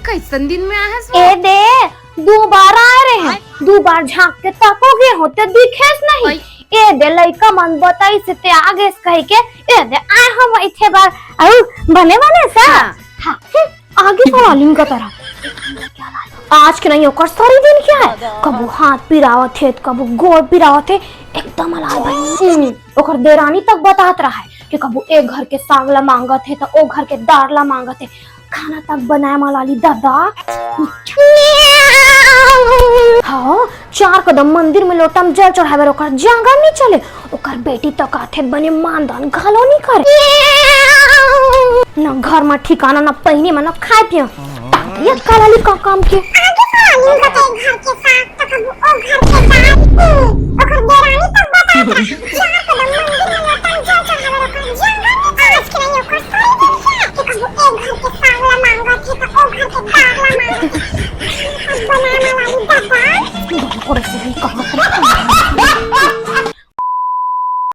कैसन दिन में आया है? ए दे 2 बार आए रहे, 2 बार झांक के ताकोगे होते दिखेस नहीं। ए दे लइका मन बताई से ते आगे से कह के ए दे आए हम इथे बार आउ बने बने सा। हां आगे वाली का तरह आज के नहीं ओकर सारी दिन क्या है, कबू हाथ पिरावत है कबू गोड़ पिरावत है, एकदम अलाल भाई। ओकर देरानी तक बतात रहा है कि कबू एक घर के सागला मांगत है तो ओ घर के दारला मांगत है, खाना तक बनाए मालाली दादा। हाँ 4 कदम मंदिर में लोटम जल चढ़ावे ओकर जंगल नहीं चले, ओकर बेटी तक आथे बने मानदान घालो नहीं करे, न घर में ठिकाना न पहिने में न खाए पिए ये कालाली का काम के आगे कालाली का घर के साथ तक ओ घर के दादी ओकर देरानी तक बता 4 कदम मंदिर में लोटम जल चढ़ावे ओकर जंगल नहीं आज के नहीं ओकर सारी दिन क्या कि कबू एक घर के सागला मांगत है तो ओ घर के दारला मांगत